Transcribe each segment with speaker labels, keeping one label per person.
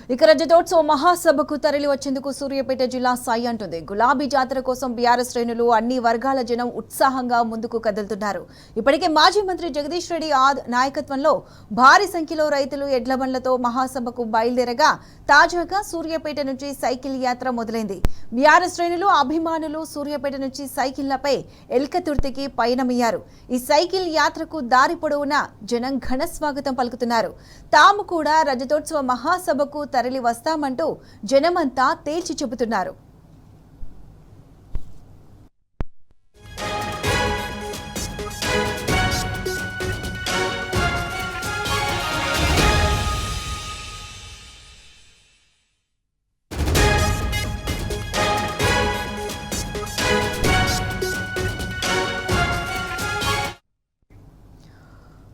Speaker 1: ఇక రజతోత్సవ మహాసభకు తరలి వచ్చేందుకు సూర్యాపేట జిల్లా సాయి అంటుంది. గులాబీ జాతర కోసం బీఆర్ఎస్ శ్రేణులు అన్ని వర్గాల జనం ఉత్సాహంగా ముందుకు కదులుతున్నారు. ఇప్పటికే మాజీ మంత్రి జగదీష్ రెడ్డి నాయకత్వంలో భారీ సంఖ్యలో రైతులు ఎడ్ల బండ్లతో మహాసభకు బయలుదేరగా తాజాగా సూర్యాపేట నుంచి సైకిల్ యాత్ర మొదలైంది. బీఆర్ఎస్ శ్రేణులు అభిమానులు సూర్యాపేట నుంచి సైకిళ్లపై ఎల్కతుర్తికి పయనమయ్యారు. ఈ సైకిల్ యాత్రకు దారి పొడవునా జనం ఘన స్వాగతం పలుకుతున్నారు. తాము కూడా రజతోత్సవ మహాసభకు తరలి వస్తామంటూ జనమంతా తేల్చి చెబుతున్నారు.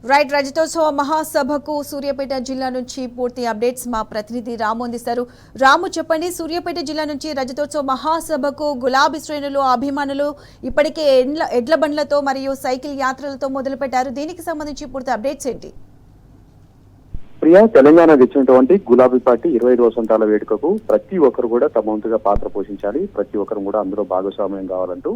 Speaker 1: రైట్, రజతోత్సవ మహాసభకు సూర్యాపేట జిల్లా నుంచి పూర్తి అప్డేట్స్ మా ప్రతినిధి రాము అందిస్తారు. రాము, చెప్పండి, సూర్యాపేట జిల్లా నుంచి రజతోత్సవ మహాసభకు గులాబీ శ్రేణులు అభిమానులు ఇప్పటికే ఎడ్ల బండ్లతో మరియు సైకిల్ యాత్రలతో మొదలుపెట్టారు. దీనికి సంబంధించి పూర్తి అప్డేట్స్ ఏంటి?
Speaker 2: ప్రియా, తెలంగాణ తెచ్చినటువంటి గులాబీ పార్టీ 25 వసంతాల వేడుకకు ప్రతి ఒక్కరు కూడా తమ వంతుగా పాత్ర పోషించాలి, ప్రతి ఒక్కరు కూడా అందులో భాగస్వామ్యం కావాలంటూ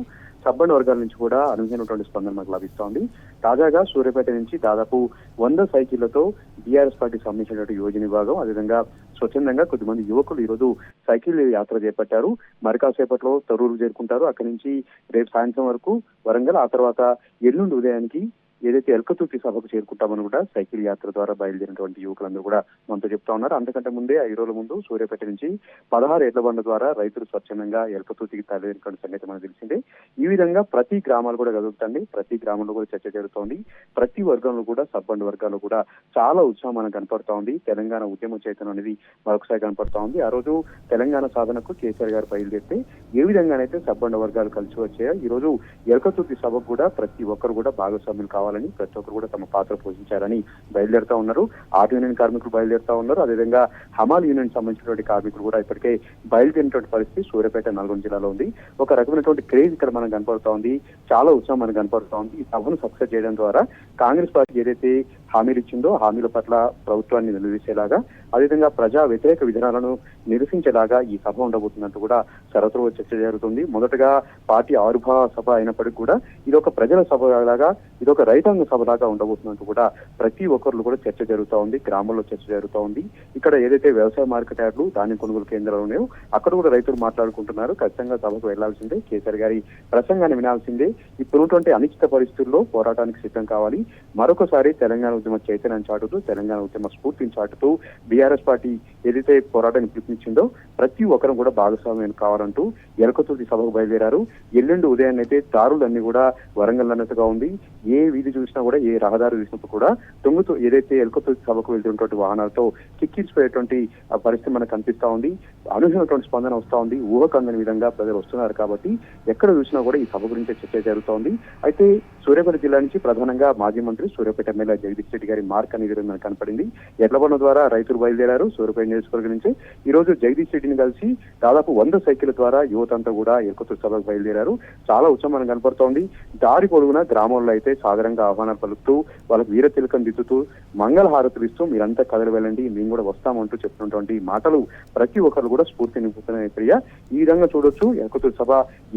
Speaker 2: సబ్బండ్ వర్గాల నుంచి కూడా అనూహ్యమైనటువంటి స్పందన మనకు లభిస్తోంది. తాజాగా సూర్యాపేట నుంచి దాదాపు 100 సైకిళ్లతో బీఆర్ఎస్ పార్టీకి సంబంధించినటువంటి యువజన విభాగం, అదేవిధంగా స్వచ్ఛందంగా కొద్దిమంది యువకులు ఈరోజు సైకిల్ యాత్ర చేపట్టారు. మరి కాసేపట్లో తరూరు చేరుకుంటారు. అక్కడి నుంచి రేపు సాయంత్రం వరకు వరంగల్, ఆ తర్వాత ఎల్లుండి ఉదయానికి ఏదైతే ఎల్కతుర్తి సభకు చేరుకుంటామని కూడా సైకిల్ యాత్ర ద్వారా బయలుదేరినటువంటి యువకులందరూ కూడా మనతో చెప్తా ఉన్నారు. అంతకంటే ముందే 5 రోజుల ముందు సూర్యాపేట నుంచి 16 ఎడ్ల బండ్ల ద్వారా రైతులు స్వచ్ఛందంగా ఎల్కతుర్తికి తరలినటువంటి సంగతి మనకు తెలిసిందే. ఈ విధంగా ప్రతి గ్రామాలు కూడా కదులుతుంది, ప్రతి గ్రామంలో కూడా చర్చ జరుగుతోంది. ప్రతి వర్గంలో కూడా సబ్బండ్ వర్గాల్లో కూడా చాలా ఉత్సాహం మనకు కనపడతా ఉంది. తెలంగాణ ఉద్యమ చైతన్యం అనేది మరొకసారి కనపడతా ఉంది. ఆ రోజు తెలంగాణ సాధనకు కేసీఆర్ గారు బయలుదేరితే ఏ విధంగానైతే సబ్బండ వర్గాలు కలిసి వచ్చాయో ఈ రోజు ఎల్కతుర్తి సభకు కూడా ప్రతి ఒక్కరు కూడా భాగస్వామ్యం కావాలని, ప్రతి ఒక్కరు కూడా తమ పాత్ర పోషించాలని బయలుదేరుతా ఉన్నారు. ఆటో యూనియన్ కార్మికులు బయలుదేరుతా ఉన్నారు. అదేవిధంగా హమాల్ యూనియన్ సంబంధించినటువంటి కార్మికులు కూడా ఇప్పటికే బయలుదేరినటువంటి పరిస్థితి సూర్యాపేట, నల్గొండ జిల్లాలో ఉంది. ఒక రకమైనటువంటి క్రేజ్ ఇక్కడ మనకు కనపడుతూ ఉంది, చాలా ఉత్సాహం మనకు కనపడుతూ ఉంది. ఈ సభను సక్సెస్ చేయడం ద్వారా కాంగ్రెస్ పార్టీ ఏదైతే హామీలు ఇచ్చిందో హామీల పట్ల ప్రభుత్వాన్ని నిలదీసేలాగా, అదేవిధంగా ప్రజా వ్యతిరేక విధానాలను నిరసించేలాగా ఈ సభ ఉండబోతున్నట్టు కూడా సర్వత్రా చర్చ జరుగుతుంది. మొదటగా పార్టీ ఆవిర్భావ సభ అయినప్పటికీ కూడా ఇదొక ప్రజల సభ లాగా, ఇదొక రైతాంగ సభలాగా ఉండబోతున్నట్టు కూడా ప్రతి ఒక్కరు కూడా చర్చ జరుగుతూ ఉంది. గ్రామంలో చర్చ జరుగుతూ ఉంది. ఇక్కడ ఏదైతే వ్యవసాయ మార్కెట్ యార్డులు, ధాన్యం కొనుగోలు కేంద్రాలు ఉన్నాయో అక్కడ కూడా రైతులు మాట్లాడుకుంటున్నారు. ఖచ్చితంగా సభకు వెళ్లాల్సిందే, కేసీఆర్ గారి ప్రసంగాన్ని వినాల్సిందే. ఇప్పుడున్నటువంటి అనిశ్చిత పరిస్థితుల్లో పోరాటానికి సిద్ధం కావాలి. మరొకసారి తెలంగాణ ఉద్యమ చైతన్యం చాటుతూ, తెలంగాణ ఉద్యమ స్ఫూర్తిని చాటుతూ బీఆర్ఎస్ పార్టీ ఏదైతే పోరాటాన్ని పిలుపునిచ్చిందో ప్రతి ఒక్కరు కూడా భాగస్వామ్యం కావాలంటూ ఎల్కతుర్తి సభకు బయలుదేరారు. ఎల్లుండి ఉదయాన్ని అయితే దారులన్నీ కూడా వరంగల్ అన్నట్టుగా ఉంది. ఏ వీధి చూసినా కూడా, ఏ రహదారి చూసినప్పుడు కూడా తొంగుతూ ఏదైతే ఎల్కతుర్తి సభకు వెళ్తున్నటువంటి వాహనాలతో కిక్కించిపోయేటువంటి పరిస్థితి మనకు కనిపిస్తా ఉంది. అనూహ్యమైనటువంటి స్పందన వస్తా ఉంది. ఊహకందని విధంగా ప్రజలు వస్తున్నారు కాబట్టి ఎక్కడ చూసినా కూడా ఈ సభ గురించి చర్చ జరుగుతోంది. అయితే సూర్యాపేట జిల్లా నుంచి ప్రధానంగా మాజీ మంత్రి, సూర్యాపేట ఎమ్మెల్యే జగదీష్ రెడ్డి గారి మార్క్ అనేది మనకు కనపడింది. ఎడ్ల బండ్ల ద్వారా రైతులు బయలుదేరారు. సూర్యాపేట నియోజకవర్గం నుంచి ఈ రోజు జగదీష్ రెడ్డిని కలిసి దాదాపు 100 సైకిల్ ద్వారా యువతంతా కూడా ఎల్కతుర్తి సభకు బయలుదేరారు. చాలా ఉత్సాహం మనకు కనపడుతోంది. దారి పొడుగున గ్రామంలో అయితే సాధారణంగా ఆహ్వానాలు పలుకుతూ, వాళ్ళకు వీర తిలకం దిద్దుతూ, మంగళ హారతులు ఇస్తూ మీరంతా కదలి వెళ్ళండి, మేము కూడా వస్తామంటూ చెప్తున్నటువంటి మాటలు ప్రతి ఒక్కరు కూడా స్ఫూర్తి నింపుతున్నాయి. ప్రియ, ఈ విధంగా చూడొచ్చు ఎల్కతుర్తి సభ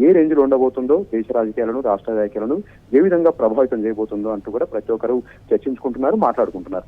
Speaker 2: ఏ రేంజ్ లో ఉండబోతుందో, దేశ రాజకీయాలను, రాష్ట్ర రాజకీయాలను ఏ విధంగా ప్రభావితం చేయబోతుందో అంటూ కూడా ప్రతి ఒక్కరు చర్చించుకుంటున్నారు, మాట్లాడుకుంటున్నారు.